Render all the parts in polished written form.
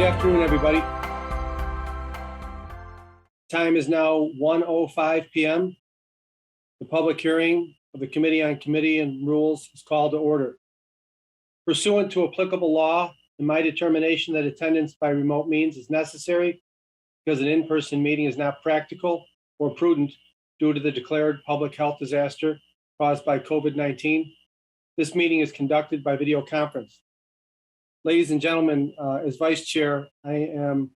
afternoon, everybody. Time is now 1:05 p.m. The public hearing of the Committee on Committee and Rules is called to order. Pursuant to applicable law, in my determination that attendance by remote means is necessary because an in-person meeting is not practical or prudent due to the declared public health disaster caused by COVID-19, this meeting is conducted by video conference. Ladies and gentlemen, as vice chair, I am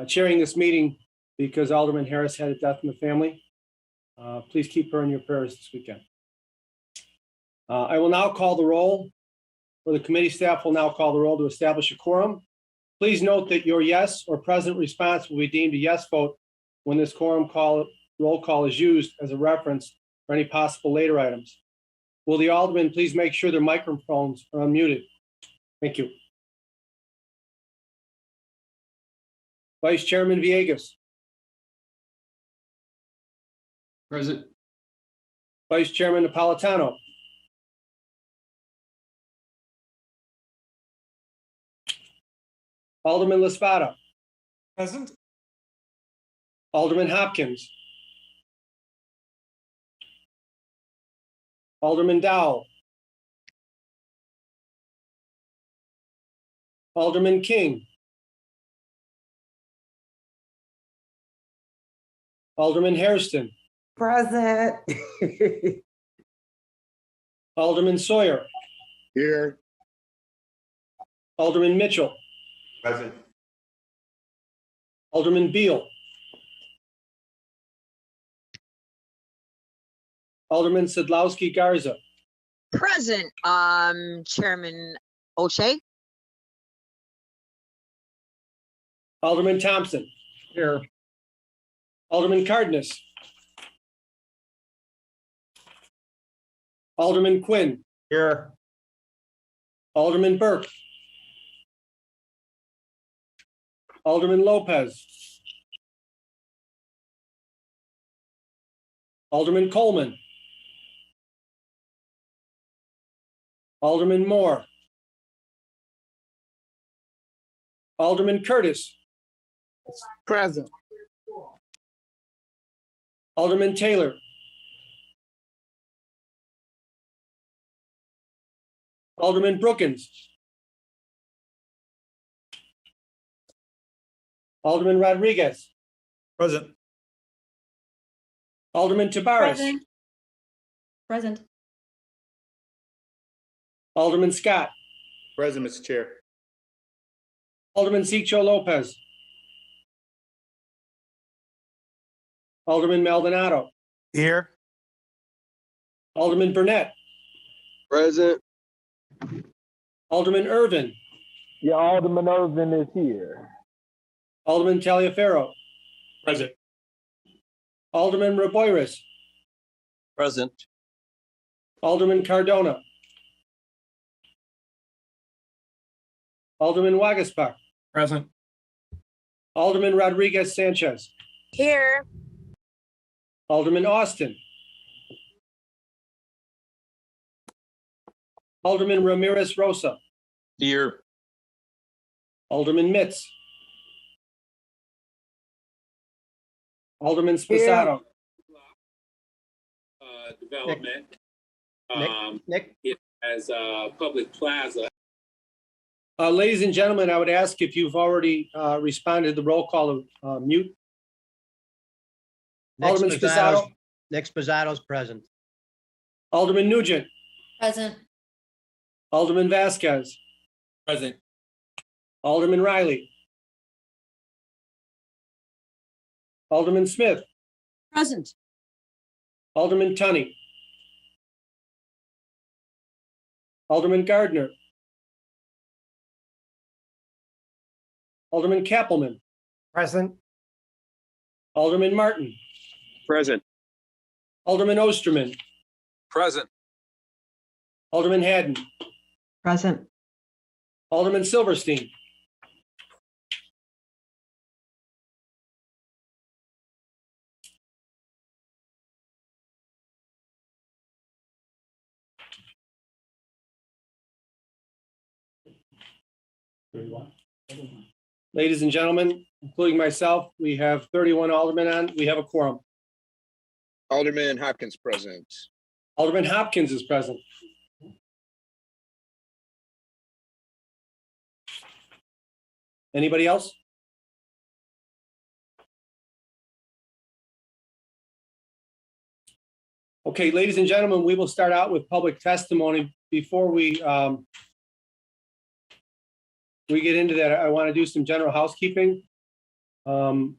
chairing this meeting because Alderman Harris had a death in the family. Please keep her in your prayers this weekend. I will now call the roll, or the committee staff will now call the roll to establish a quorum. Please note that your yes or present response will be deemed a yes vote when this quorum roll call is used as a reference for any possible later items. Will the aldermen please make sure their microphones are unmuted? Thank you. Vice Chairman Villegas. Present. Vice Chairman Napolitano. Alderman Laspada. Present. Alderman Hopkins. Alderman Dowell. Alderman King. Alderman Hairston. Present. Alderman Sawyer. Here. Alderman Mitchell. Present. Alderman Beal. Alderman Sadlowski Garza. Present, Chairman O'Shea. Alderman Thompson. Here. Alderman Cardenas. Alderman Quinn. Here. Alderman Burke. Alderman Lopez. Alderman Coleman. Alderman Moore. Alderman Curtis. Present. Alderman Taylor. Alderman Brookins. Alderman Rodriguez. Present. Alderman Tabares. Present. Alderman Scott. Present, Mr. Chair. Alderman Sicho Lopez. Alderman Maldonado. Here. Alderman Burnett. Present. Alderman Irvin. Yeah, Alderman Irvin is here. Alderman Taliaferro. Present. Alderman Raboyris. Present. Alderman Cardona. Alderman Wagaspak. Present. Alderman Rodriguez Sanchez. Here. Alderman Austin. Alderman Ramirez Rosa. Here. Alderman Mitz. Alderman Sposato. Development. Nick. It has a public plaza. Ladies and gentlemen, I would ask if you've already responded to the roll call of mute. Alderman Sposato. Nick Spossato's present. Alderman Nugent. Present. Alderman Vasquez. Present. Alderman Riley. Alderman Smith. Present. Alderman Tunney. Alderman Gardner. Alderman Kappelman. Present. Alderman Martin. Present. Alderman Osterman. Present. Alderman Haddon. Present. Alderman Silverstein. Ladies and gentlemen, including myself, we have 31 aldermen on. We have a quorum. Alderman Hopkins present. Alderman Hopkins is present. Anybody else? Okay, ladies and gentlemen, we will start out with public testimony. Before we get into that, I want to do some general housekeeping. Some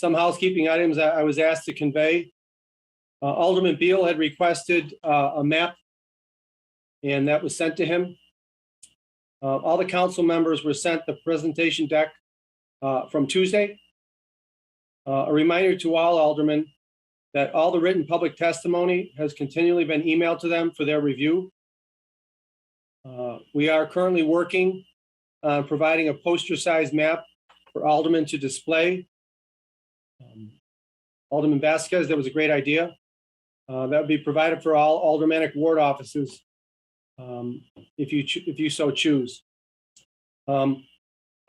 housekeeping items that I was asked to convey. Alderman Beal had requested a map, and that was sent to him. All the council members were sent the presentation deck from Tuesday. A reminder to all aldermen that all the written public testimony has continually been emailed to them for their review. We are currently working on providing a poster-sized map for aldermen to display. Alderman Vasquez, that was a great idea. That would be provided for all aldermanic ward offices if you so choose. I'll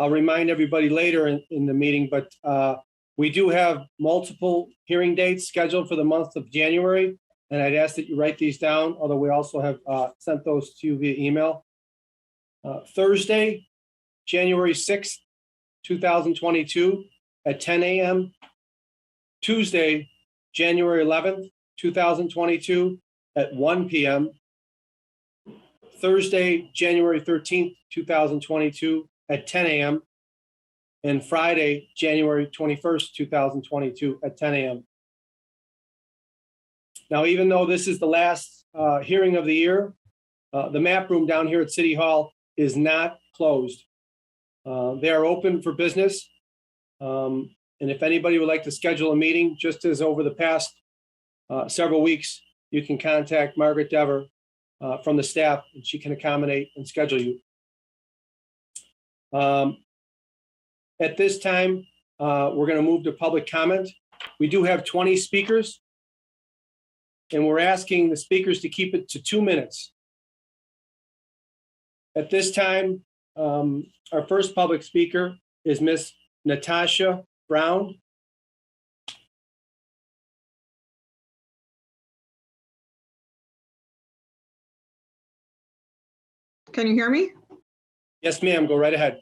remind everybody later in the meeting, but we do have multiple hearing dates scheduled for the month of January, and I'd ask that you write these down, although we also have sent those to you via email. Thursday, January 6th, 2022 at 10 a.m. Tuesday, January 11th, 2022 at 1 p.m. Thursday, January 13th, 2022 at 10 a.m. and Friday, January 21st, 2022 at 10 a.m. Now, even though this is the last hearing of the year, the map room down here at City Hall is not closed. They are open for business. And if anybody would like to schedule a meeting, just as over the past several weeks, you can contact Margaret Dever from the staff, and she can accommodate and schedule you. At this time, we're going to move to public comment. We do have 20 speakers, and we're asking the speakers to keep it to 2 minutes. At this time, our first public speaker is Miss Natasha Brown. Can you hear me? Yes, ma'am. Go right ahead.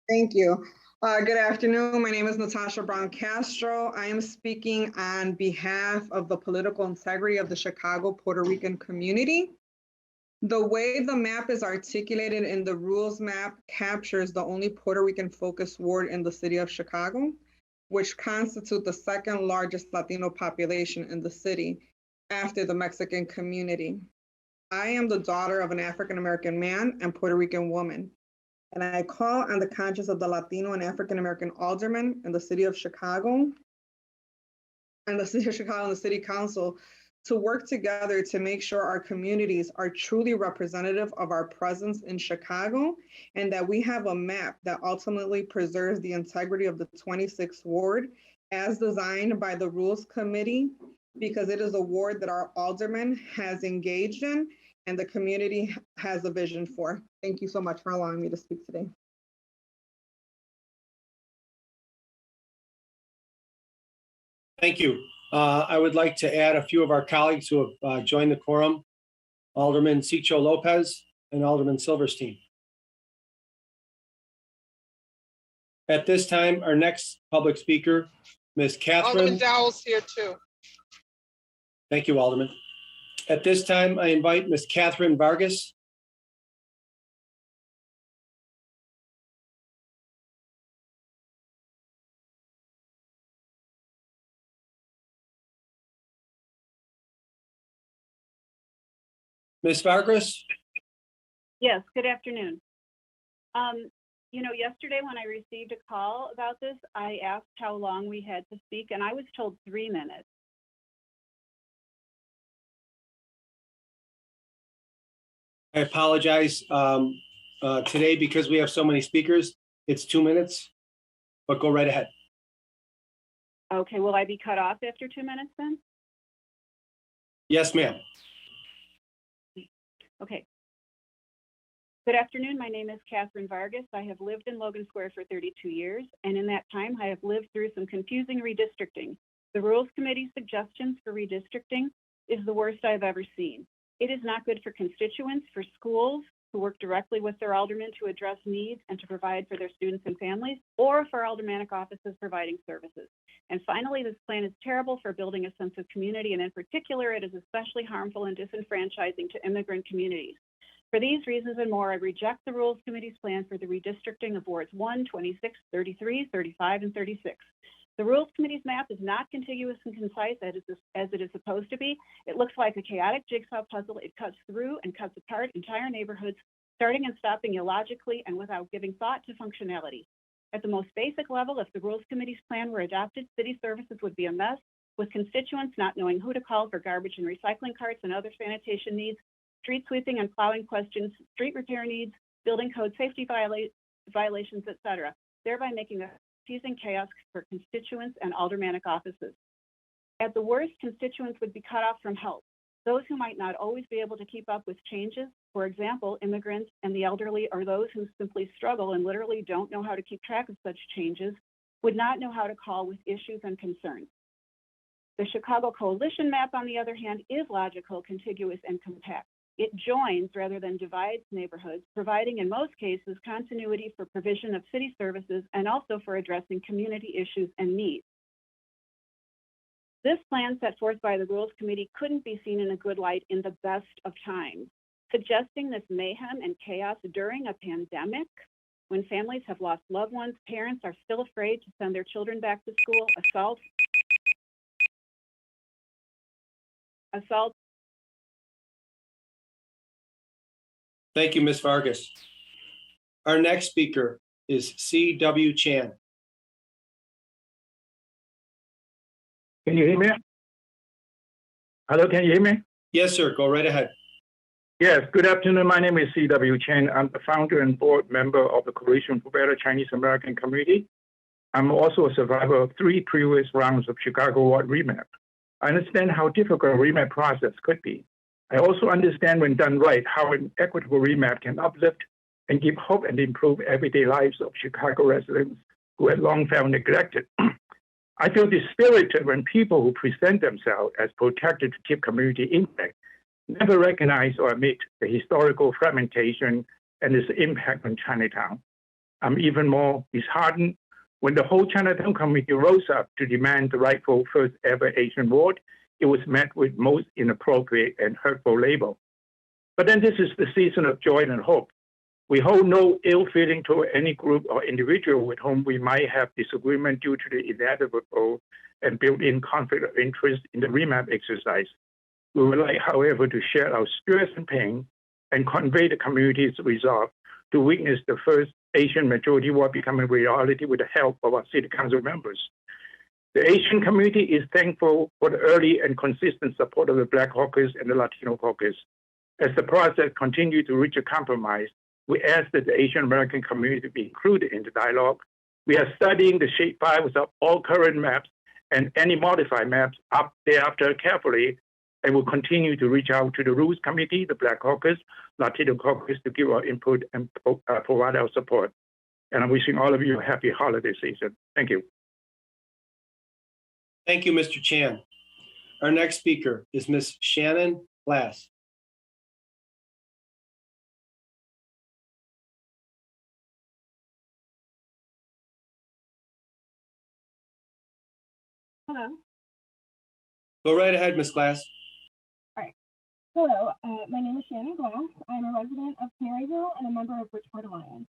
Thank you. Good afternoon. My name is Natasha Brown Castro. I am speaking on behalf of the political integrity of the Chicago Puerto Rican community. The way the map is articulated in the rules map captures the only Puerto Rican focused ward in the city of Chicago, which constitutes the second largest Latino population in the city after the Mexican community. I am the daughter of an African-American man and Puerto Rican woman, and I call on the conscience of the Latino and African-American aldermen in the city of Chicago and the city of Chicago and the city council to work together to make sure our communities are truly representative of our presence in Chicago, and that we have a map that ultimately preserves the integrity of the 26th ward as designed by the Rules Committee, because it is a ward that our alderman has engaged in and the community has a vision for. Thank you so much for allowing me to speak today. Thank you. I would like to add a few of our colleagues who have joined the quorum: Alderman Cicho Lopez and Alderman Silverstein. At this time, our next public speaker, Ms. Catherine. Alderman Dowell's here too. Thank you, Alderman. At this time, I invite Ms. Catherine Vargas. Ms. Vargas? Yes, good afternoon. Yesterday when I received a call about this, I asked how long we had to speak, and I was told 3 minutes. I apologize. Today, because we have so many speakers, it's 2 minutes, but go right ahead. Okay, will I be cut off after 2 minutes then? Yes, ma'am. Okay. Good afternoon. My name is Catherine Vargas. I have lived in Logan Square for 32 years, and in that time, I have lived through some confusing redistricting. The Rules Committee's suggestions for redistricting is the worst I've ever seen. It is not good for constituents, for schools who work directly with their aldermen to address needs and to provide for their students and families, or for aldermanic offices providing services. And finally, this plan is terrible for building a sense of community, and in particular, it is especially harmful and disenfranchising to immigrant communities. For these reasons and more, I reject the Rules Committee's plan for the redistricting of wards 1, 26, 33, 35, and 36. The Rules Committee's map is not contiguous and concise as it is supposed to be. It looks like a chaotic jigsaw puzzle. It cuts through and cuts apart entire neighborhoods, starting and stopping illogically and without giving thought to functionality. At the most basic level, if the Rules Committee's plan were adopted, city services would be a mess, with constituents not knowing who to call for garbage and recycling carts and other sanitation needs, street sweeping and plowing questions, street repair needs, building code safety violations, etc., thereby making a confusing chaos for constituents and aldermanic offices. At the worst, constituents would be cut off from help. Those who might not always be able to keep up with changes, for example, immigrants and the elderly, or those who simply struggle and literally don't know how to keep track of such changes, would not know how to call with issues and concerns. The Chicago Coalition map, on the other hand, is logical, contiguous, and compact. It joins rather than divides neighborhoods, providing in most cases continuity for provision of city services and also for addressing community issues and needs. This plan set forth by the Rules Committee couldn't be seen in a good light in the best of times. Suggesting this mayhem and chaos during a pandemic, when families have lost loved ones, parents are still afraid to send their children back to school, assault. Thank you, Ms. Vargas. Our next speaker is C.W. Chan. Can you hear me? Hello, can you hear me? Yes, sir. Go right ahead. Yes, good afternoon. My name is C.W. Chen. I'm the founder and board member of the Coalition for Better Chinese American Community. I'm also a survivor of 3 previous rounds of Chicago Ward remap. I understand how difficult a remap process could be. I also understand, when done right, how an equitable remap can uplift and give hope and improve everyday lives of Chicago residents who had long felt neglected. I feel dispirited when people who present themselves as protected to keep community intact never recognize or admit the historical fragmentation and its impact on Chinatown. I'm even more disheartened when the whole Chinatown community rose up to demand the rightful first ever Asian ward. It was met with most inappropriate and hurtful label. But then this is the season of joy and hope. We hold no ill feeling toward any group or individual with whom we might have disagreement due to the inevitable and built-in conflict of interest in the remap exercise. We would like, however, to share our stress and pain and convey the community's resolve to witness the first Asian majority ward become a reality with the help of our city council members. The Asian community is thankful for the early and consistent support of the Black Caucus and the Latino Caucus. As the process continues to reach a compromise, we ask that the Asian American community be included in the dialogue. We are studying the shapefiles of all current maps and any modified maps up thereafter carefully, and will continue to reach out to the Rules Committee, the Black Caucus, Latino Caucus to give our input and provide our support. And I'm wishing all of you a happy holiday season. Thank you. Thank you, Mr. Chan. Our next speaker is Ms. Shannon Glass. Hello. Go right ahead, Ms. Glass. All right. Hello, my name is Shannon Glass. I'm a resident of Canaryville and a member of Bridgeport Alliance.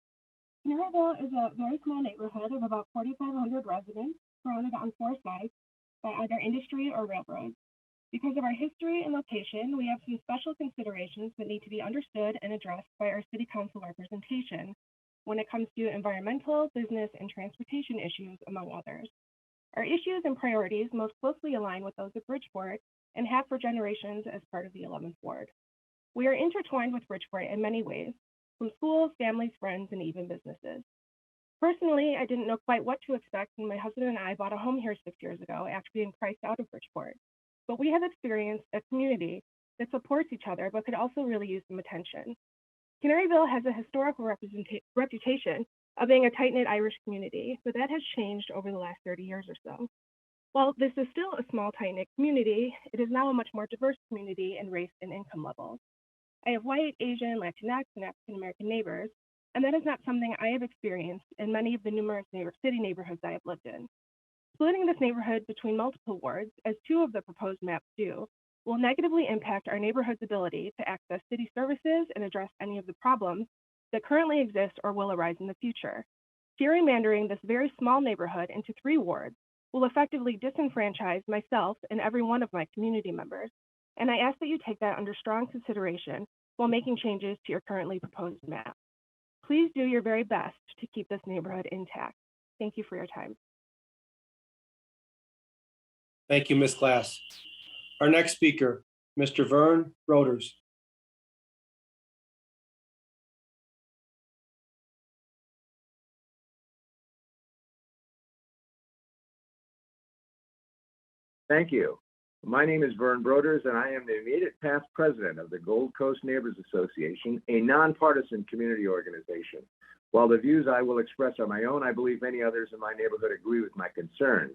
Canaryville is a very small neighborhood of about 4,500 residents surrounded on 4 sides by either industry or railroads. Because of our history and location, we have some special considerations that need to be understood and addressed by our city council representation when it comes to environmental, business, and transportation issues, among others. Our issues and priorities most closely align with those of Bridgeport and have for generations as part of the 11th Ward. We are intertwined with Bridgeport in many ways, from schools, families, friends, and even businesses. Personally, I didn't know quite what to expect when my husband and I bought a home here 6 years ago after being priced out of Bridgeport. But we have experienced a community that supports each other but could also really use some attention. Canaryville has a historical reputation of being a tight-knit Irish community, but that has changed over the last 30 years or so. While this is still a small, tight-knit community, it is now a much more diverse community in race and income levels. I have white, Asian, Latinx, and African American neighbors, and that is not something I have experienced in many of the numerous New York City neighborhoods I have lived in. Splitting this neighborhood between multiple wards, as 2 of the proposed maps do, will negatively impact our neighborhood's ability to access city services and address any of the problems that currently exist or will arise in the future. Gerrymandering this very small neighborhood into 3 wards will effectively disenfranchise myself and every one of my community members, and I ask that you take that under strong consideration while making changes to your currently proposed map. Please do your very best to keep this neighborhood intact. Thank you for your time. Thank you, Ms. Glass. Our next speaker, Mr. Vern Broders. Thank you. My name is Vern Broders, and I am the immediate past president of the Gold Coast Neighbors Association, a nonpartisan community organization. While the views I will express are my own, I believe many others in my neighborhood agree with my concerns.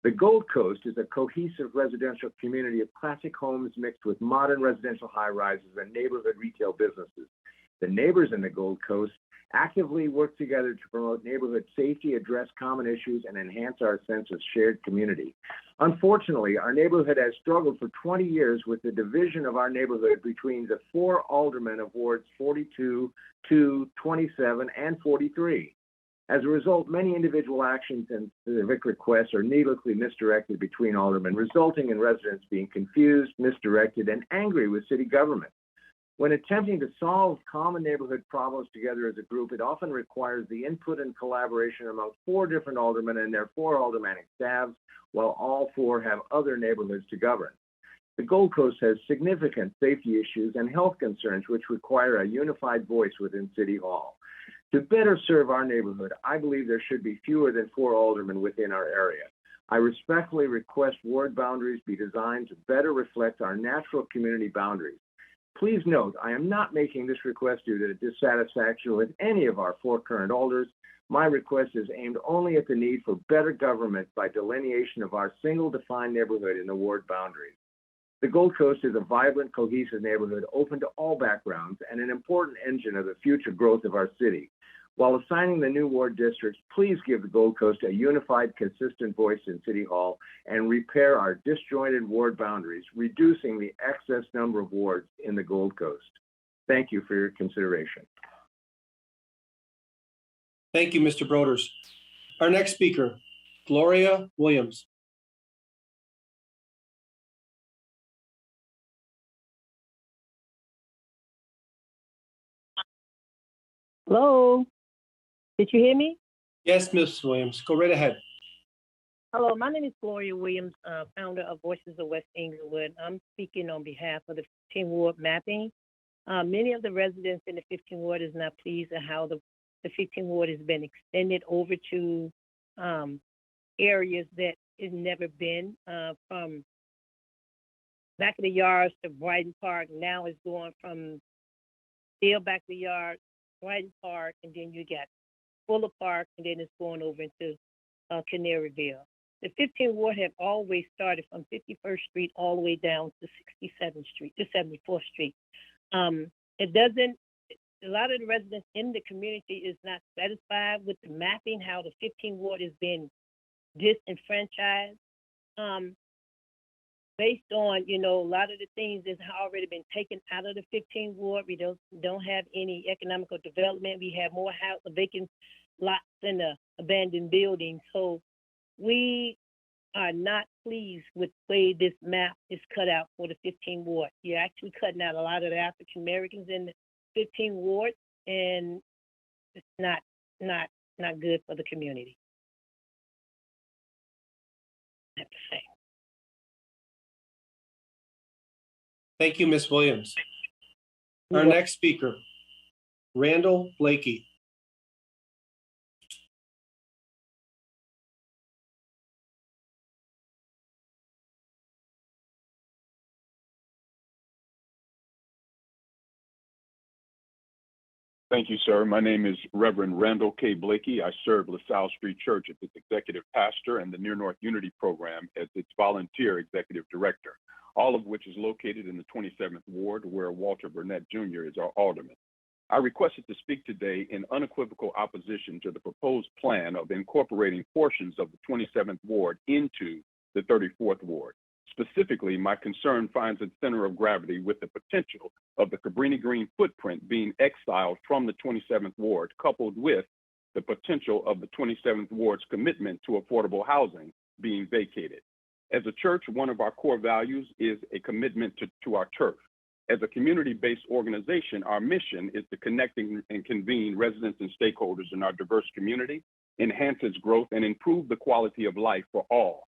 The Gold Coast is a cohesive residential community of classic homes mixed with modern residential high-rises and neighborhood retail businesses. The neighbors in the Gold Coast actively work together to promote neighborhood safety, address common issues, and enhance our sense of shared community. Unfortunately, our neighborhood has struggled for 20 years with the division of our neighborhood between the 4 aldermen of wards 42, 2, 27, and 43. As a result, many individual actions and civic requests are needlessly misdirected between aldermen, resulting in residents being confused, misdirected, and angry with city government. When attempting to solve common neighborhood problems together as a group, it often requires the input and collaboration among 4 different aldermen and their 4 aldermanic staffs, while all 4 have other neighborhoods to govern. The Gold Coast has significant safety issues and health concerns which require a unified voice within City Hall. To better serve our neighborhood, I believe there should be fewer than 4 aldermen within our area. I respectfully request ward boundaries be designed to better reflect our natural community boundaries. Please note, I am not making this request due to dissatisfaction with any of our 4 current alders. My request is aimed only at the need for better government by delineation of our single defined neighborhood in the ward boundaries. The Gold Coast is a vibrant, cohesive neighborhood open to all backgrounds and an important engine of the future growth of our city. While assigning the new ward districts, please give the Gold Coast a unified, consistent voice in City Hall and repair our disjointed ward boundaries, reducing the excess number of wards in the Gold Coast. Thank you for your consideration. Thank you, Mr. Broders. Our next speaker, Gloria Williams. Hello, did you hear me? Yes, Ms. Williams, go right ahead. Hello, my name is Gloria Williams, founder of Voices of West Englewood. I'm speaking on behalf of the 15 Ward mapping. Many of the residents in the 15 Ward is not pleased at how the 15 Ward has been extended over to areas that has never been, from back of the yards to Brighton Park. Now it's going from still back of the yard, Brighton Park, and then you got Fuller Park, and then it's going over into Canaryville. The 15th Ward have always started from 51st Street all the way down to 67th Street, to 74th Street. It doesn't, a lot of the residents in the community is not satisfied with the mapping, how the 15th Ward is being disenfranchised. Based on, you know, a lot of the things that's already been taken out of the 15th Ward. We don't have any economical development. We have more house, vacant lots and abandoned buildings. So we are not pleased with the way this map is cut out for the 15th Ward. You're actually cutting out a lot of the African Americans in the 15th Ward, and it's not good for the community, I have to say. Thank you, Ms. Williams. Our next speaker, Randall Blakey. Thank you, sir. My name is Reverend Randall K. Blakey. I serve LaSalle Street Church as its executive pastor and the Near North Unity Program as its volunteer executive director, all of which is located in the 27th Ward, where Walter Burnett Jr. is our alderman. I requested to speak today in unequivocal opposition to the proposed plan of incorporating portions of the 27th Ward into the 34th Ward. Specifically, my concern finds its center of gravity with the potential of the Cabrini Green footprint being exiled from the 27th Ward, coupled with the potential of the 27th Ward's commitment to affordable housing being vacated. As a church, one of our core values is a commitment to our turf. As a community-based organization, our mission is to connect and convene residents and stakeholders in our diverse community, enhance its growth, and improve the quality of life for all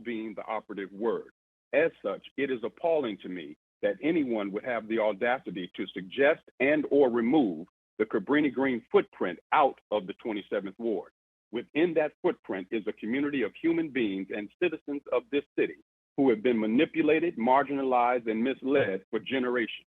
being the operative word. As such, it is appalling to me that anyone would have the audacity to suggest and or remove the Cabrini Green footprint out of the 27th Ward. Within that footprint is a community of human beings and citizens of this city who have been manipulated, marginalized, and misled for generations.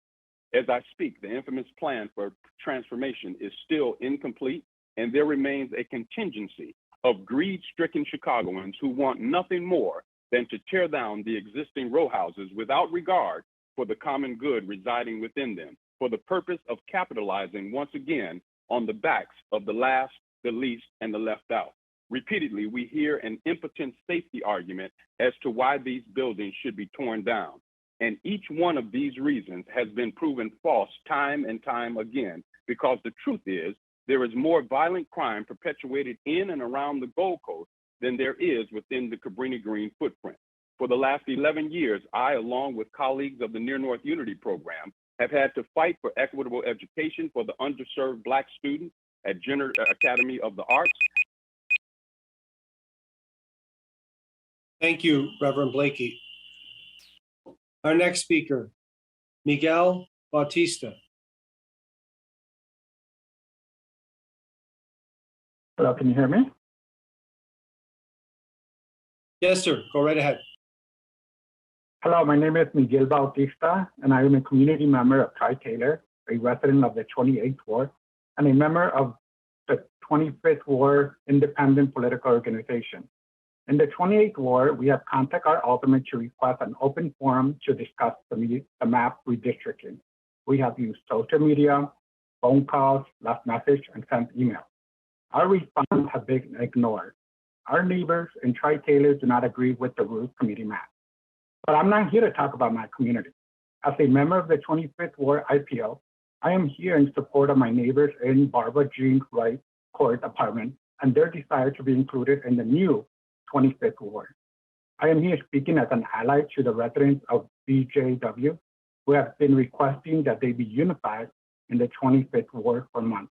As I speak, the infamous plan for transformation is still incomplete, and there remains a contingency of greed-stricken Chicagoans who want nothing more than to tear down the existing row houses without regard for the common good residing within them, for the purpose of capitalizing once again on the backs of the last, the least, and the left out. Repeatedly, we hear an impotent safety argument as to why these buildings should be torn down. And each one of these reasons has been proven false time and time again, because the truth is, there is more violent crime perpetuated in and around the Gold Coast than there is within the Cabrini Green footprint. For the last 11 years, I, along with colleagues of the Near North Unity Program, have had to fight for equitable education for the underserved Black students at Jenner Academy of the Arts. Thank you, Reverend Blakey. Our next speaker, Miguel Bautista. Hello, can you hear me? Yes, sir. Go right ahead. Hello, my name is Miguel Bautista, and I am a community member of Tri-Taylor, a resident of the 28th Ward, and a member of the 25th Ward Independent Political Organization. In the 28th Ward, we have contacted our alderman to request an open forum to discuss the map redistricting. We have used social media, phone calls, left message, and sent email. Our response has been ignored. Our neighbors in Tri-Taylor do not agree with the Rules Committee map. But I'm not here to talk about my community. As a member of the 25th Ward IPO, I am here in support of my neighbors in Barbara Jean Wright Court Apartment and their desire to be included in the new 25th Ward. I am here speaking as an ally to the residents of BJW who have been requesting that they be unified in the 25th Ward for months.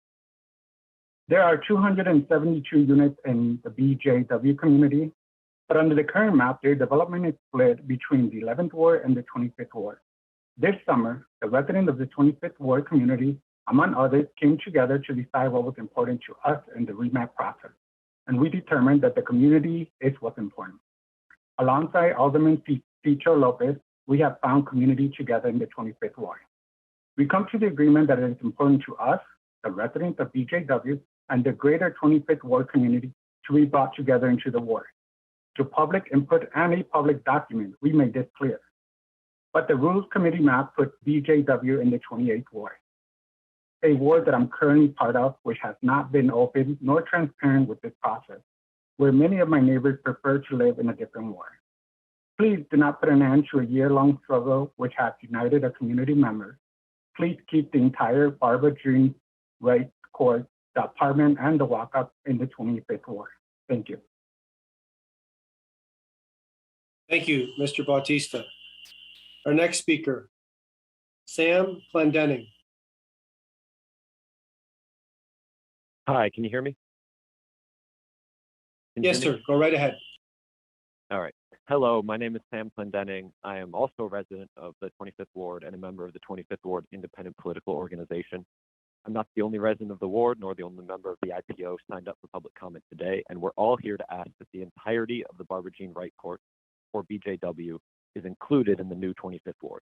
There are 272 units in the BJW community, but under the current map, their development is split between the 11th Ward and the 25th Ward. This summer, the residents of the 25th Ward community, among others, came together to decide what was important to us in the remap process, and we determined that the community is what's important. Alongside Alderman Cito Lopez, we have found community together in the 25th Ward. We come to the agreement that it is important to us, the residents of BJW, and the greater 25th Ward community to be brought together into the ward. To public input and a public document, we made this clear. But the Rules Committee map puts BJW in the 28th Ward, a ward that I'm currently part of, which has not been open nor transparent with this process, where many of my neighbors prefer to live in a different ward. Please do not put an end to a year-long struggle which has united a community member. Please keep the entire Barbara Jean Wright Court, the apartment, and the walk-up in the 25th Ward. Thank you. Thank you, Mr. Bautista. Our next speaker, Sam Clendenning. Hi, can you hear me? Yes, sir. Go right ahead. All right. Hello, my name is Sam Clendenning. I am also a resident of the 25th Ward and a member of the 25th Ward Independent Political Organization. I'm not the only resident of the ward, nor the only member of the IPO signed up for public comment today, and we're all here to ask that the entirety of the Barbara Jean Wright Court, or BJW, is included in the new 25th Ward.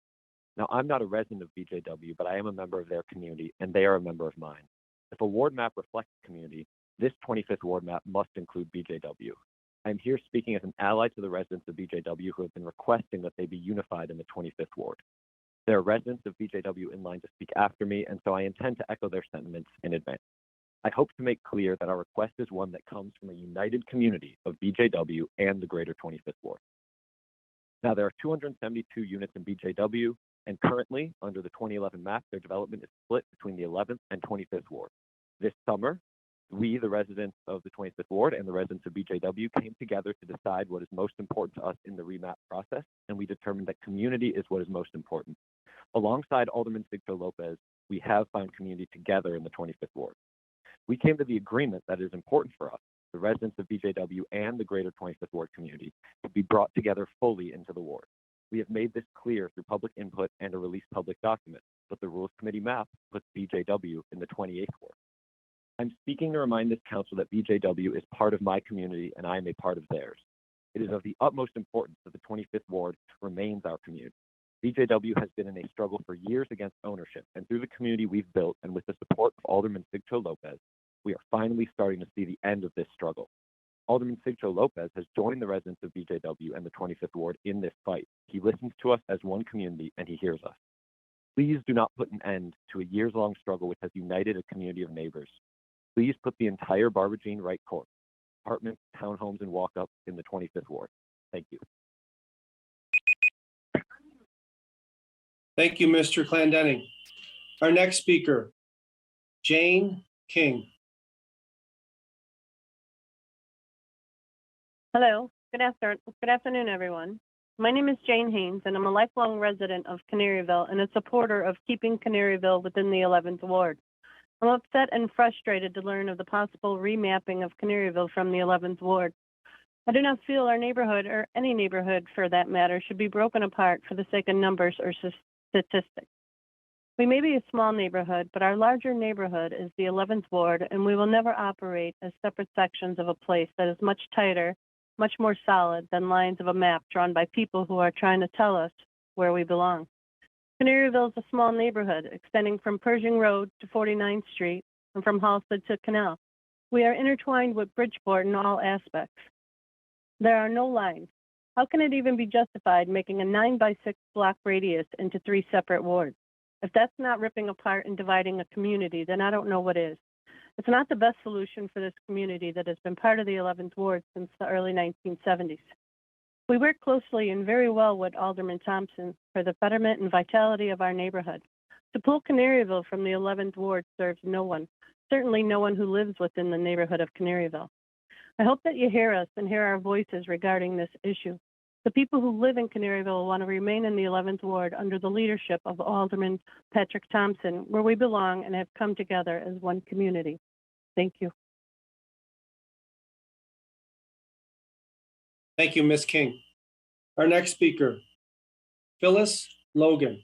Now, I'm not a resident of BJW, but I am a member of their community, and they are a member of mine. If a ward map reflects community, this 25th ward map must include BJW. I'm here speaking as an ally to the residents of BJW who have been requesting that they be unified in the 25th ward. There are residents of BJW in line to speak after me, and so I intend to echo their sentiments in advance. I hope to make clear that our request is one that comes from a united community of BJW and the greater 25th ward. Now, there are 272 units in BJW, and currently, under the 2011 map, their development is split between the 11th and 25th ward. This summer, we, the residents of the 25th ward and the residents of BJW, came together to decide what is most important to us in the remap process, and we determined that community is what is most important. Alongside Alderman Sigcho Lopez, we have found community together in the 25th ward. We came to the agreement that it is important for us, the residents of BJW and the greater 25th ward community, to be brought together fully into the ward. We have made this clear through public input and a released public document, but the Rules Committee map puts BJW in the 28th ward. I'm speaking to remind this council that BJW is part of my community and I am a part of theirs. It is of the utmost importance that the 25th ward remains our community. BJW has been in a struggle for years against ownership, and through the community we've built and with the support of Alderman Sigcho Lopez, we are finally starting to see the end of this struggle. Alderman Sigcho Lopez has joined the residents of BJW and the 25th ward in this fight. He listens to us as one community and he hears us. Please do not put an end to a years-long struggle which has united a community of neighbors. Please put the entire Barbara Jean Wright Court, apartments, townhomes, and walk-ups in the 25th ward. Thank you. Thank you, Mr. Clendenning. Our next speaker, Jane King. Hello, good afternoon, everyone. My name is Jane Haynes, and I'm a lifelong resident of Canaryville and a supporter of keeping Canaryville within the 11th ward. I'm upset and frustrated to learn of the possible remapping of Canaryville from the 11th ward. I do not feel our neighborhood, or any neighborhood for that matter, should be broken apart for the sake of numbers or statistics. We may be a small neighborhood, but our larger neighborhood is the 11th ward, and we will never operate as separate sections of a place that is much tighter, much more solid than lines of a map drawn by people who are trying to tell us where we belong. Canaryville is a small neighborhood extending from Pershing Road to 49th Street and from Halsted to Canal. We are intertwined with Bridgeport in all aspects. There are no lines. How can it even be justified making a 9x6 block radius into 3 separate wards? If that's not ripping apart and dividing a community, then I don't know what is. It's not the best solution for this community that has been part of the 11th ward since the early 1970s. We work closely and very well with Alderman Thompson for the betterment and vitality of our neighborhood. To pull Canaryville from the 11th ward serves no one, certainly no one who lives within the neighborhood of Canaryville. I hope that you hear us and hear our voices regarding this issue. The people who live in Canaryville want to remain in the 11th ward under the leadership of Alderman Patrick Thompson, where we belong and have come together as one community. Thank you. Thank you, Ms. King. Our next speaker, Phyllis Logan.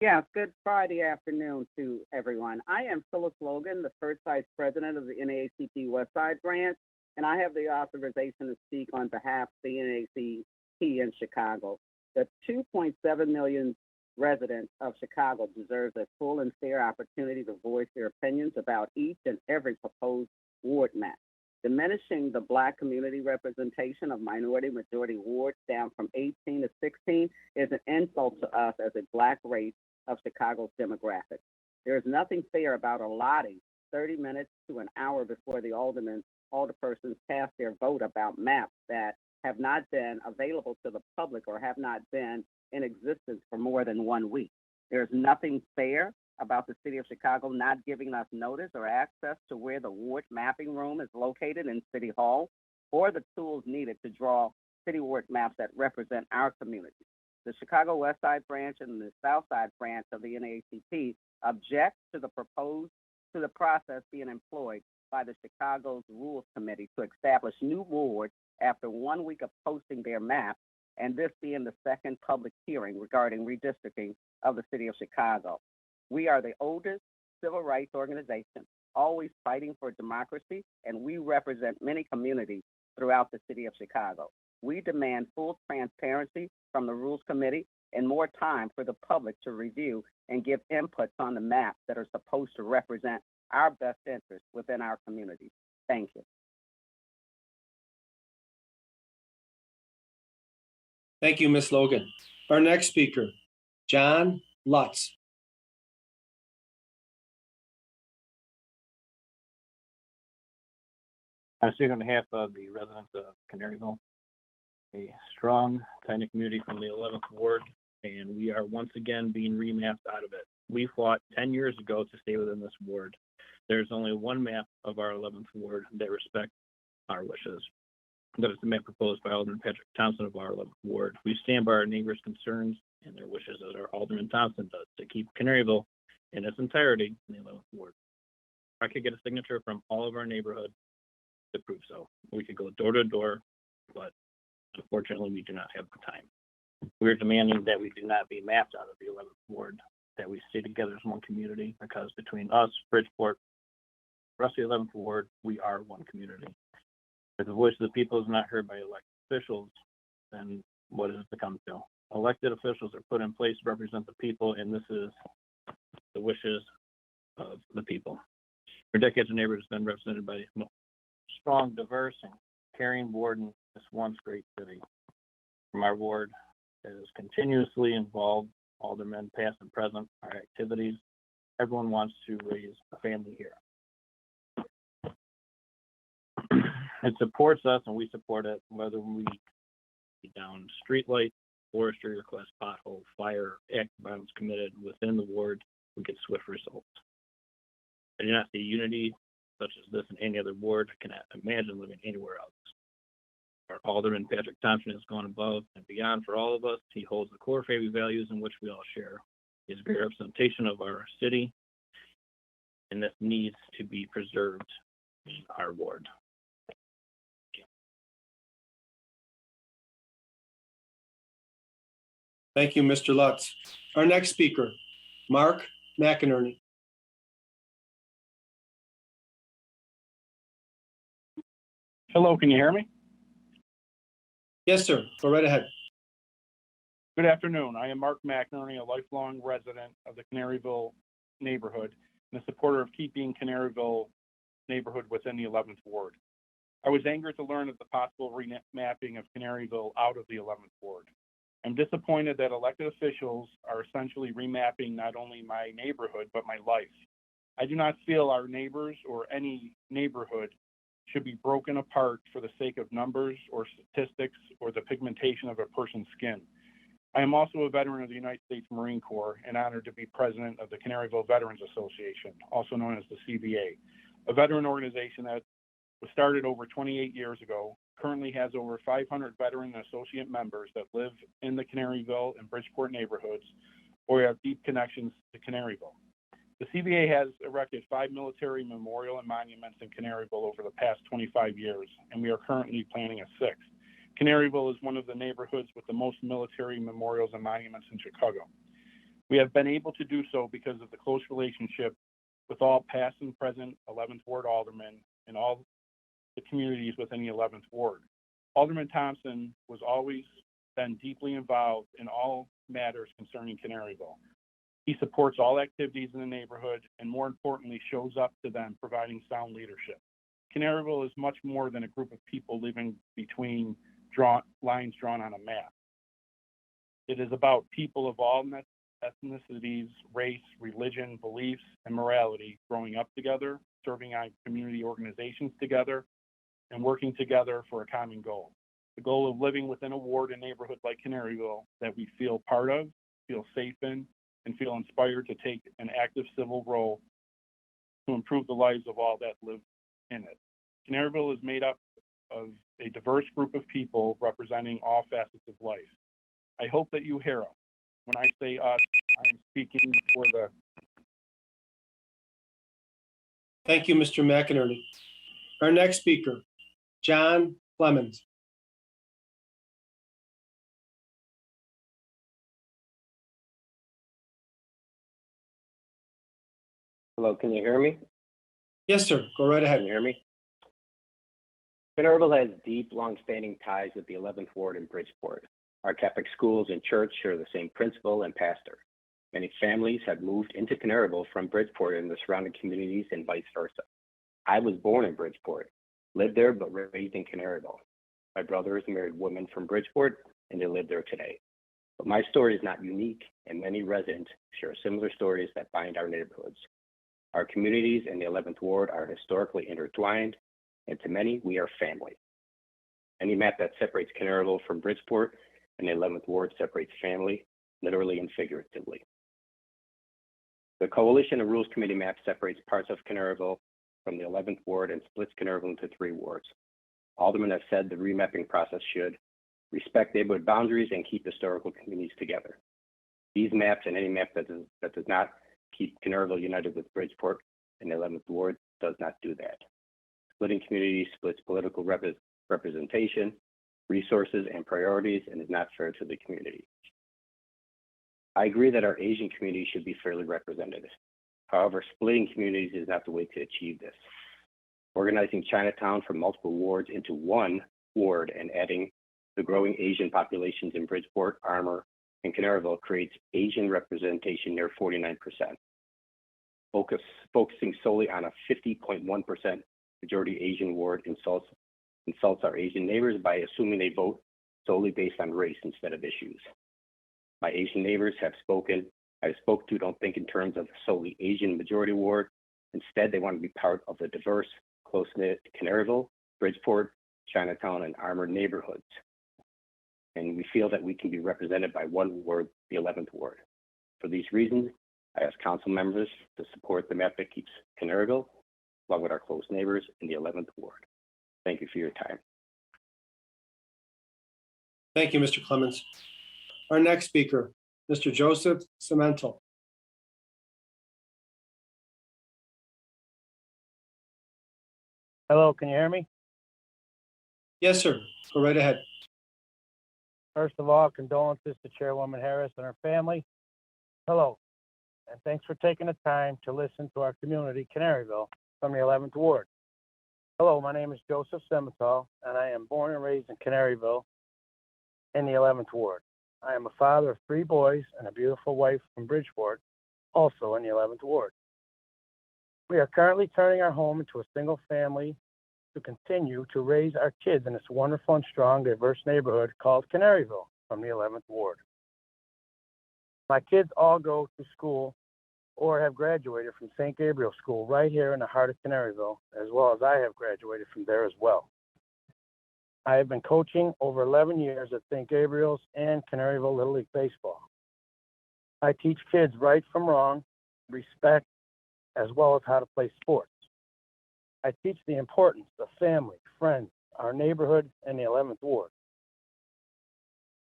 Yeah, good Friday afternoon to everyone. I am Phyllis Logan, the first vice president of the NAACP West Side branch, and I have the authorization to speak on behalf of the NAACP in Chicago. The 2.7 million residents of Chicago deserve a full and fair opportunity to voice their opinions about each and every proposed ward map. Diminishing the Black community representation of minority-majority wards down from 18 to 16 is an insult to us as a Black race of Chicago's demographics. There is nothing fair about allotting 30 minutes to an hour before the alderpersons cast their vote about maps that have not been available to the public or have not been in existence for more than 1 week. There's nothing fair about the city of Chicago not giving us notice or access to where the ward mapping room is located in City Hall, or the tools needed to draw city ward maps that represent our community. The Chicago West Side branch and the South Side branch of the NAACP object to the process being employed by the Chicago's Rules Committee to establish new wards after 1 week of posting their maps, and this being the second public hearing regarding redistricting of the city of Chicago. We are the oldest civil rights organization, always fighting for democracy, and we represent many communities throughout the city of Chicago. We demand full transparency from the Rules Committee and more time for the public to review and give inputs on the maps that are supposed to represent our best interests within our community. Thank you. Thank you, Ms. Logan. Our next speaker, John Lutz. I'm speaking on behalf of the residents of Canaryville, a strong, tight community from the 11th Ward, and we are once again being remapped out of it. We fought 10 years ago to stay within this ward. There's only one map of our 11th Ward that respects our wishes. That is the map proposed by Alderman Patrick Thompson of our 11th Ward. We stand by our neighbors' concerns and their wishes as our Alderman Thompson does to keep Canaryville in its entirety in the 11th Ward. I could get a signature from all of our neighborhood to prove so. We could go door to door, but unfortunately we do not have the time. We're demanding that we do not be mapped out of the 11th Ward, that we stay together as one community, because between us, Bridgeport, the rest of the 11th Ward, we are one community. If the voice of the people is not heard by elected officials, then what does it become to? Elected officials are put in place to represent the people, and this is the wishes of the people. For decades, the neighborhood has been represented by a strong, diverse, and caring ward in this once great city. From our ward that is continuously involved, aldermen past and present, our activities. Everyone wants to raise a family here. It supports us and we support it, whether we be down streetlight, forestry request, pothole, fire, act of violence committed within the ward, we get swift results. I do not see unity such as this in any other ward. I cannot imagine living anywhere else. Our Alderman Patrick Thompson has gone above and beyond for all of us. He holds the core family values in which we all share. He is a great representation of our city, and this needs to be preserved in our ward. Thank you, Mr. Lutz. Our next speaker, Mark McInerney. Hello, can you hear me? Yes, sir. Go right ahead. Good afternoon. I am Mark McInerney, a lifelong resident of the Canaryville neighborhood and a supporter of keeping Canaryville neighborhood within the 11th Ward. I was angered to learn of the possible remapping of Canaryville out of the 11th Ward. I'm disappointed that elected officials are essentially remapping not only my neighborhood, but my life. I do not feel our neighbors or any neighborhood should be broken apart for the sake of numbers or statistics or the pigmentation of a person's skin. I am also a veteran of the United States Marine Corps and honored to be president of the Canaryville Veterans Association, also known as the CVA, a veteran organization that was started over 28 years ago, currently has over 500 veteran and associate members that live in the Canaryville and Bridgeport neighborhoods or have deep connections to Canaryville. The CVA has erected 5 military memorial and monuments in Canaryville over the past 25 years, and we are currently planning a 6th. Canaryville is one of the neighborhoods with the most military memorials and monuments in Chicago. We have been able to do so because of the close relationship with all past and present 11th Ward aldermen and all the communities within the 11th Ward. Alderman Thompson was always been deeply involved in all matters concerning Canaryville. He supports all activities in the neighborhood and, more importantly, shows up to them, providing sound leadership. Canaryville is much more than a group of people living between lines drawn on a map. It is about people of all ethnicities, race, religion, beliefs, and morality growing up together, serving on community organizations together, and working together for a common goal. The goal of living within a ward and neighborhood like Canaryville that we feel part of, feel safe in, and feel inspired to take an active civil role to improve the lives of all that live in it. Canaryville is made up of a diverse group of people representing all facets of life. I hope that you hear us. When I say us, I am speaking for the... Thank you, Mr. McInerney. Our next speaker, John Clemens. Hello, can you hear me? Yes, sir. Go right ahead. Can you hear me? Canaryville has deep, long-standing ties with the 11th Ward in Bridgeport. Our Catholic schools and church share the same principal and pastor. Many families have moved into Canaryville from Bridgeport and the surrounding communities and vice versa. I was born in Bridgeport, lived there, but raised in Canaryville. My brothers married women from Bridgeport, and they live there today. But my story is not unique, and many residents share similar stories that bind our neighborhoods. Our communities in the 11th Ward are historically intertwined, and to many, we are family. Any map that separates Canaryville from Bridgeport and the 11th Ward separates family, literally and figuratively. The Coalition of Rules Committee map separates parts of Canaryville from the 11th Ward and splits Canaryville into 3 wards. Aldermen have said the remapping process should respect neighborhood boundaries and keep historical communities together. These maps and any map that does not keep Canaryville united with Bridgeport and the 11th Ward does not do that. Splitting communities splits political representation, resources, and priorities, and is not fair to the community. I agree that our Asian community should be fairly represented. However, splitting communities is not the way to achieve this. Organizing Chinatown from multiple wards into 1 ward and adding the growing Asian populations in Bridgeport, Armour, and Canaryville creates Asian representation near 49%. Focusing solely on a 50.1% majority Asian ward insults our Asian neighbors by assuming they vote solely based on race instead of issues. My Asian neighbors I've spoke to don't think in terms of solely Asian majority ward. Instead, they want to be part of the diverse, close-knit Canaryville, Bridgeport, Chinatown, and Armour neighborhoods. And we feel that we can be represented by 1 ward, the 11th Ward. For these reasons, I ask council members to support the map that keeps Canaryville, along with our close neighbors in the 11th Ward. Thank you for your time. Thank you, Mr. Clemens. Our next speaker, Mr. Joseph Cemental. Hello, can you hear me? Yes, sir. Go right ahead. First of all, condolences to Chairwoman Harris and her family. Hello, and thanks for taking the time to listen to our community, Canaryville, from the 11th Ward. Hello, my name is Joseph Cemental, and I am born and raised in Canaryville in the 11th Ward. I am a father of 3 boys and a beautiful wife from Bridgeport, also in the 11th Ward. We are currently turning our home into a single family to continue to raise our kids in this wonderful and strong, diverse neighborhood called Canaryville from the 11th Ward. My kids all go to school or have graduated from St. Gabriel School right here in the heart of Canaryville, as well as I have graduated from there as well. I have been coaching over 11 years at St. Gabriel's and Canaryville Little League Baseball. I teach kids right from wrong, respect, as well as how to play sports. I teach the importance of family, friends, our neighborhood, and the 11th Ward.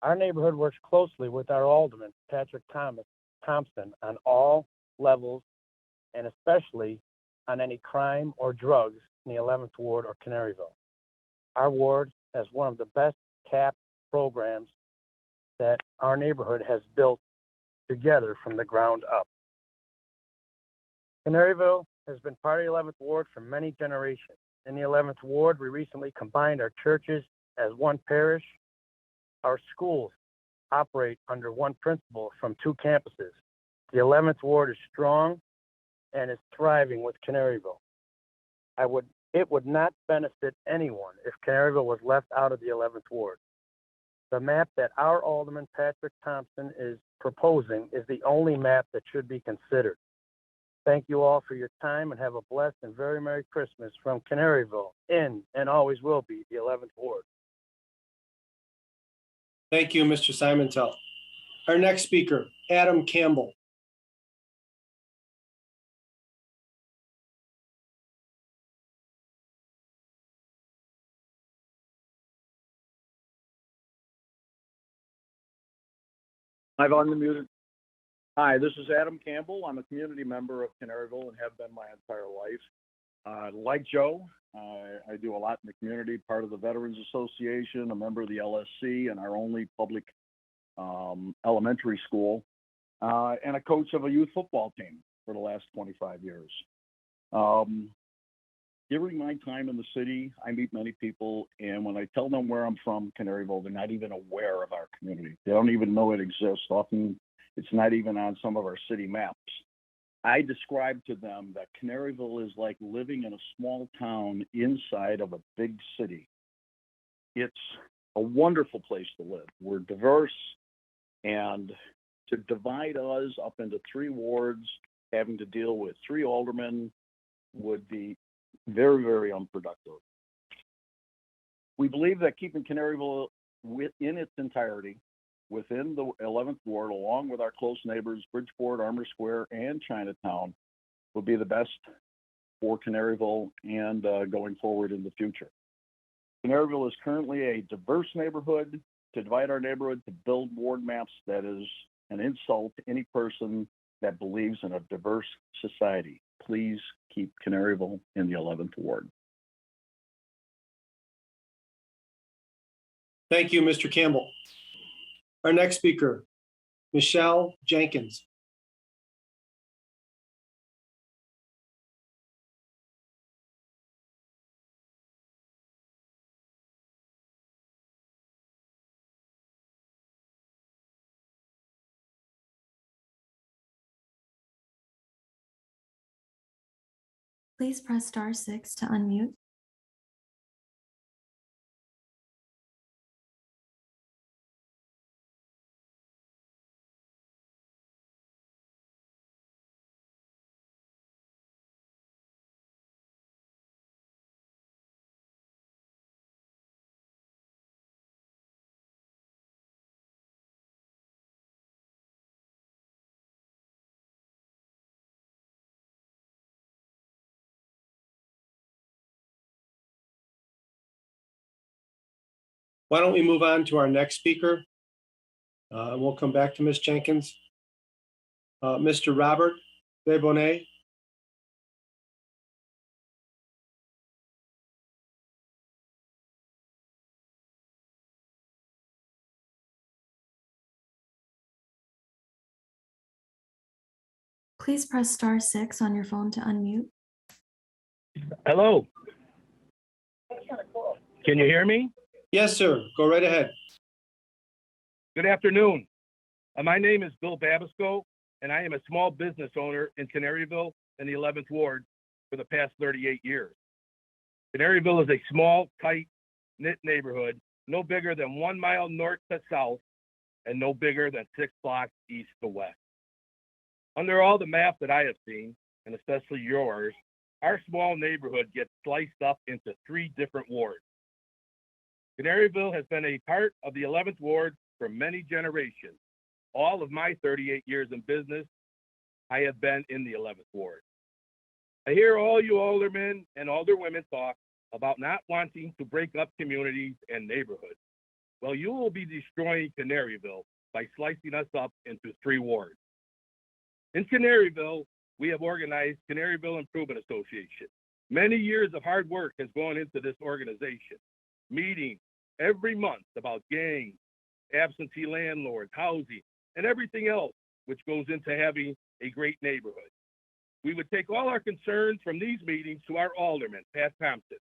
Our neighborhood works closely with our alderman, Patrick Thompson, on all levels, and especially on any crime or drugs in the 11th Ward or Canaryville. Our ward has one of the best CAP programs that our neighborhood has built together from the ground up. Canaryville has been part of the 11th Ward for many generations. In the 11th Ward, we recently combined our churches as one parish. Our schools operate under one principal from 2 campuses. The 11th Ward is strong and is thriving with Canaryville. It would not benefit anyone if Canaryville was left out of the 11th Ward. The map that our Alderman Patrick Thompson is proposing is the only map that should be considered. Thank you all for your time and have a blessed and very Merry Christmas from Canaryville in and always will be the 11th Ward. Thank you, Mr. Simontel. Our next speaker, Adam Campbell. I've unmuted. Hi, this is Adam Campbell. I'm a community member of Canaryville and have been my entire life. Like Joe, I do a lot in the community, part of the Veterans Association, a member of the LSC, and our only public elementary school, and a coach of a youth football team for the last 25 years. during my time in the city, I meet many people, and when I tell them where I'm from, Canaryville, they're not even aware of our community. They don't even know it exists. Often it's not even on some of our city maps. I describe to them that Canaryville is like living in a small town inside of a big city. It's a wonderful place to live. We're diverse, and to divide us up into 3 wards, having to deal with 3 aldermen would be very, very unproductive. We believe that keeping Canaryville in its entirety within the 11th Ward, along with our close neighbors, Bridgeport, Armour Square, and Chinatown, will be the best for Canaryville and going forward in the future. Canaryville is currently a diverse neighborhood. To divide our neighborhood, to build ward maps, that is an insult to any person that believes in a diverse society. Please keep Canaryville in the 11th Ward. Thank you, Mr. Campbell. Our next speaker, Michelle Jenkins. Please press *6 to unmute. Why don't we move on to our next speaker? We'll come back to Ms. Jenkins. Mr. Robert Bebonnet. Please press *6 on your phone to unmute. Hello. Can you hear me? Yes, sir. Go right ahead. Good afternoon. My name is Bill Babisco, and I am a small business owner in Canaryville in the 11th Ward for the past 38 years. Canaryville is a small, tight-knit neighborhood, no bigger than 1 mile north to south, and no bigger than 6 blocks east to west. Under all the maps that I have seen, and especially yours, our small neighborhood gets sliced up into 3 different wards. Canaryville has been a part of the 11th Ward for many generations. All of my 38 years in business, I have been in the 11th Ward. I hear all you aldermen and alderwomen talk about not wanting to break up communities and neighborhoods. Well, you will be destroying Canaryville by slicing us up into 3 wards. In Canaryville, we have organized Canaryville Improvement Association. Many years of hard work has gone into this organization. Meetings every month about gangs, absentee landlords, housing, and everything else which goes into having a great neighborhood. We would take all our concerns from these meetings to our alderman, Pat Thompson,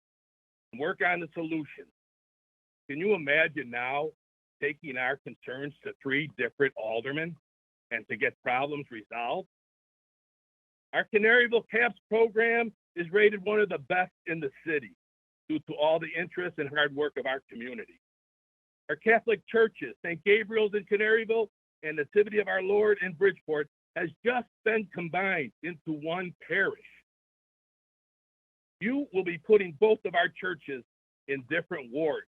and work on the solutions. Can you imagine now taking our concerns to 3 different aldermen and to get problems resolved? Our Canaryville CAPS program is rated one of the best in the city due to all the interest and hard work of our community. Our Catholic churches, St. Gabriel's in Canaryville and Nativity of Our Lord in Bridgeport, has just been combined into one parish. You will be putting both of our churches in different wards.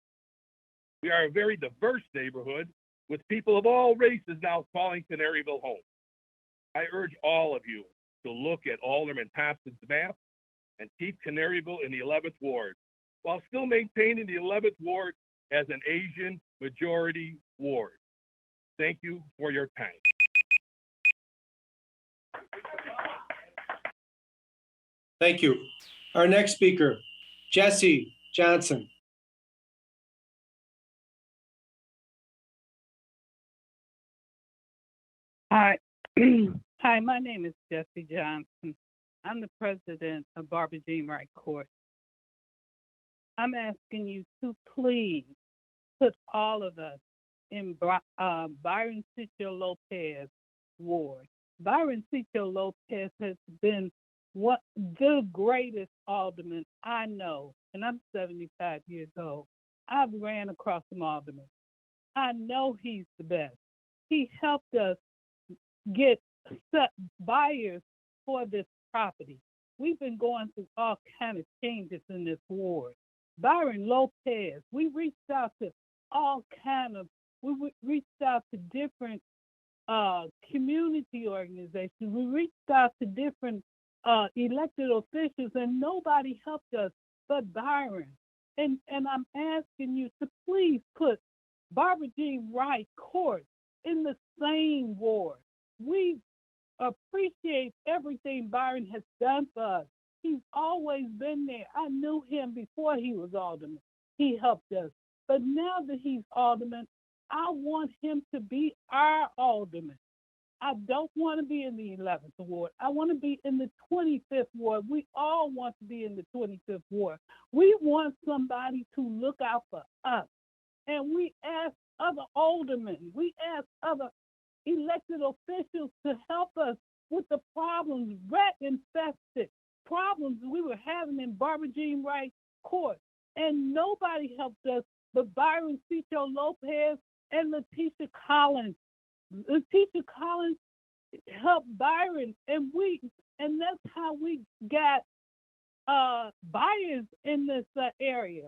We are a very diverse neighborhood with people of all races now calling Canaryville home. I urge all of you to look at Alderman Thompson's map and keep Canaryville in the 11th Ward, while still maintaining the 11th Ward as an Asian majority ward. Thank you for your time. Thank you. Our next speaker, Jesse Johnson. Hi. Hi, my name is Jesse Johnson. I'm the president of Barbara Jean Wright Court. I'm asking you to please put all of us in Byron Sitio Lopez ward. Byron Sitio Lopez has been the greatest alderman I know, and I'm 75 years old. I've ran across some aldermen. I know he's the best. He helped us get buyers for this property. We've been going through all kind of changes in this ward. Byron Lopez, we reached out to we reached out to different community organizations. We reached out to different elected officials, and nobody helped us but Byron. And I'm asking you to please put Barbara Jean Wright Court in the same ward. We appreciate everything Byron has done for us. He's always been there. I knew him before he was alderman. He helped us. But now that he's alderman, I want him to be our alderman. I don't want to be in the 11th ward. I want to be in the 25th ward. We all want to be in the 25th ward. We want somebody to look out for us. And we ask other aldermen, we ask other elected officials to help us with the problems, rat-infested problems we were having in Barbara Jean Wright Court. And nobody helped us but Byron Sitio Lopez and Letitia Collins. Letitia Collins helped Byron, and that's how we got buyers in this area.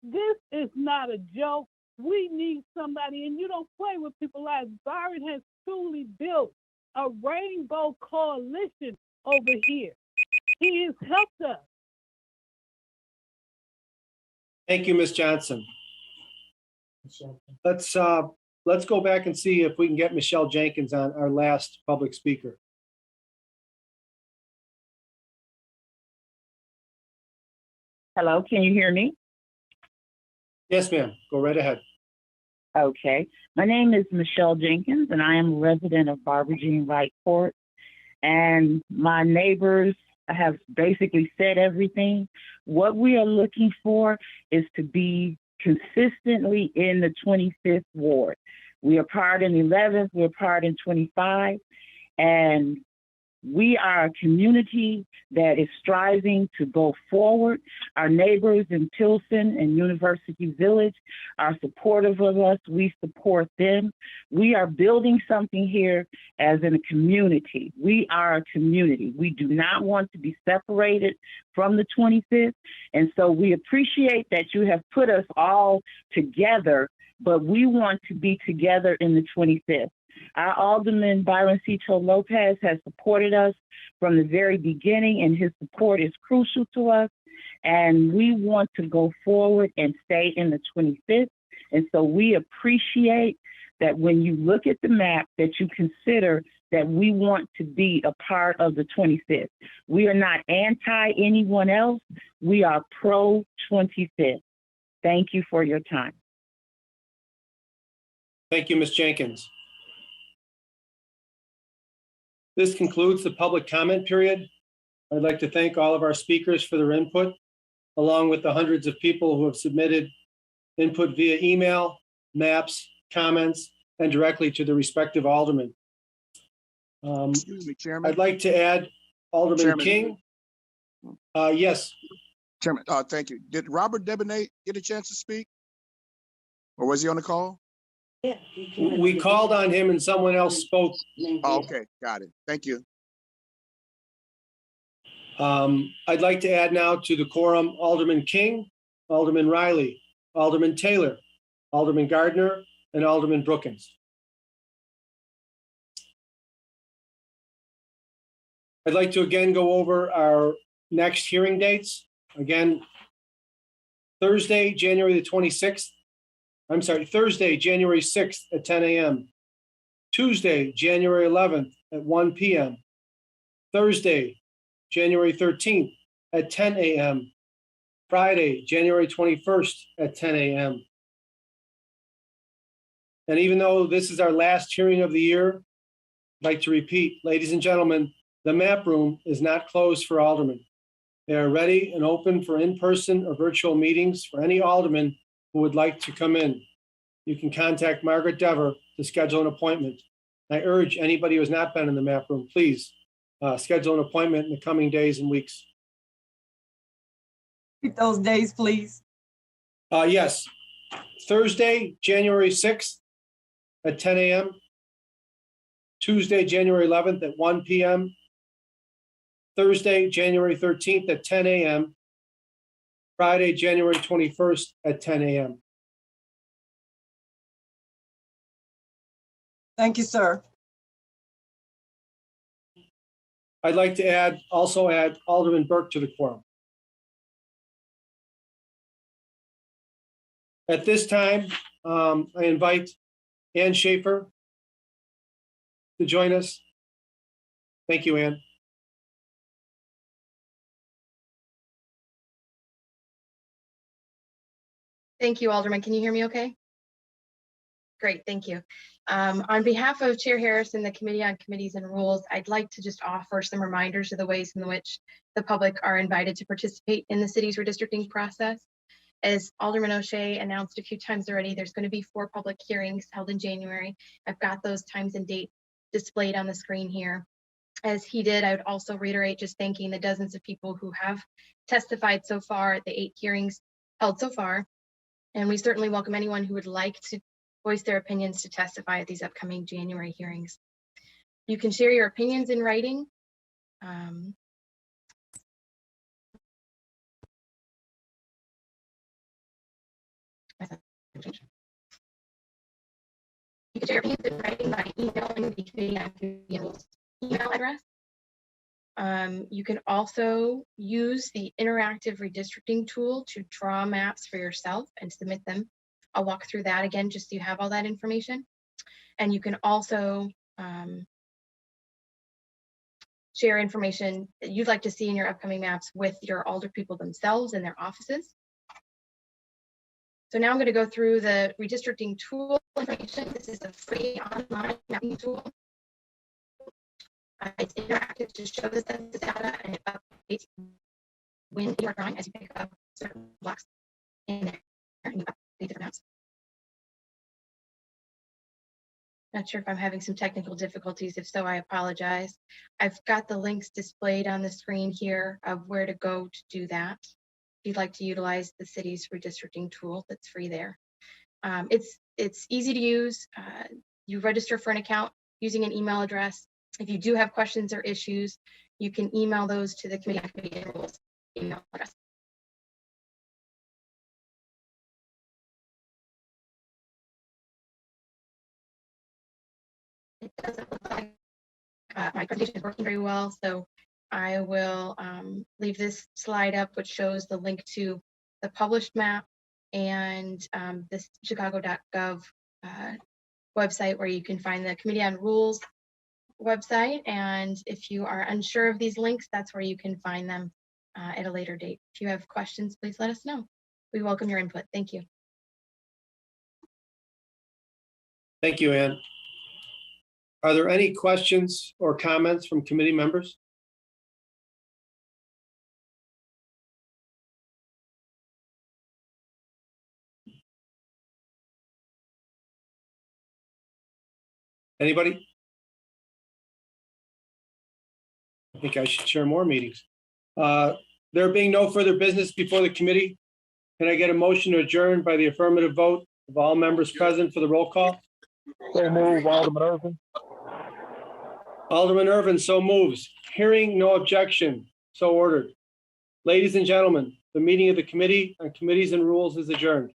This is not a joke. We need somebody, and you don't play with people's lives. Byron has truly built a rainbow coalition over here. He has helped us. Thank you, Ms. Johnson. Let's go back and see if we can get Michelle Jenkins on, our last public speaker. Hello, can you hear me? Yes, ma'am. Go right ahead. Okay. My name is Michelle Jenkins, and I am a resident of Barbara Jean Wright Court. And my neighbors have basically said everything. What we are looking for is to be consistently in the 25th ward. We are part in 11th, we're part in 25, and we are a community that is striving to go forward. Our neighbors in Tilson and University Village are supportive of us. We support them. We are building something here as in a community. We are a community. We do not want to be separated from the 25th. And so we appreciate that you have put us all together, but we want to be together in the 25th. Our Alderman Byron Sitio Lopez has supported us from the very beginning, and his support is crucial to us. And we want to go forward and stay in the 25th. And so we appreciate that when you look at the map, that you consider that we want to be a part of the 25th. We are not anti anyone else. We are pro 25th. Thank you for your time. Thank you, Ms. Jenkins. This concludes the public comment period. I'd like to thank all of our speakers for their input, along with the hundreds of people who have submitted input via email, maps, comments, and directly to the respective aldermen. Excuse me, Chairman. I'd like to add Alderman Chairman. King. Yes. Chairman, thank you. Did Robert Debonair get a chance to speak? Or was he on the call? We called on him and someone else spoke. Oh, okay, got it. Thank you. I'd like to add now to the quorum Alderman King, Alderman Riley, Alderman Taylor, Alderman Gardner, and Alderman Brookins. I'd like to again go over our next hearing dates. Again, Thursday, January the 26th. I'm sorry, Thursday, January 6th at 10 a.m. Tuesday, January 11th at 1 p.m. Thursday, January 13th at 10 a.m. Friday, January 21st at 10 a.m. And even though this is our last hearing of the year, I'd like to repeat, ladies and gentlemen, the map room is not closed for aldermen. They are ready and open for in-person or virtual meetings for any alderman who would like to come in. You can contact Margaret Dever to schedule an appointment. I urge anybody who has not been in the map room, please schedule an appointment in the coming days and weeks. Pick those days, please. Yes, Thursday, January 6th at 10 a.m. Tuesday, January 11th at 1 p.m. Thursday, January 13th at 10 a.m. Friday, January 21st at 10 a.m. Thank you, sir. I'd like to also add Alderman Burke to the quorum. At this time, I invite Ann Schaefer to join us. Thank you, Ann. Thank you, Alderman. Can you hear me okay? Great, thank you. On behalf of Chair Harris and the Committee on Committees and Rules, I'd like to just offer some reminders of the ways in which the public are invited to participate in the city's redistricting process. As Alderman O'Shea announced a few times already, there's going to be 4 public hearings held in January. I've got those times and dates displayed on the screen here. As he did, I would also reiterate just thanking the dozens of people who have testified so far at the 8 hearings held so far. And we certainly welcome anyone who would like to voice their opinions to testify at these upcoming January hearings. You can share your opinions in writing. You can share your opinions in writing by emailing the Committee on Committee and Rules email address. You can also use the interactive redistricting tool to draw maps for yourself and submit them. I'll walk through that again just so you have all that information. And you can also share information that you'd like to see in your upcoming maps with your alder people themselves in their offices. So now I'm going to go through the redistricting tool information. This is a free online mapping tool. It's interactive to show the census data, and it updates when you are drawing as you pick up certain blocks in there and you update different maps. Not sure if I'm having some technical difficulties. If so, I apologize. I've got the links displayed on the screen here of where to go to do that. If you'd like to utilize the city's redistricting tool, that's free there. It's easy to use. You register for an account using an email address. If you do have questions or issues, you can email those to the Committee on Committee and Rules email address. It doesn't look like my presentation is working very well, so I will leave this slide up, which shows the link to the published map and this chicago.gov website where you can find the Committee on Rules website. And if you are unsure of these links, that's where you can find them at a later date. If you have questions, please let us know. We welcome your input. Thank you. Thank you, Ann. Are there any questions or comments from committee members? Anybody? I think I should share more meetings. There being no further business before the committee, can I get a motion to adjourn by the affirmative vote of all members present for the roll call? So move, Alderman Irvin. Alderman Irvin, so moves. Hearing no objection, so ordered. Ladies and gentlemen, the meeting of the Committee on Committees and Rules is adjourned.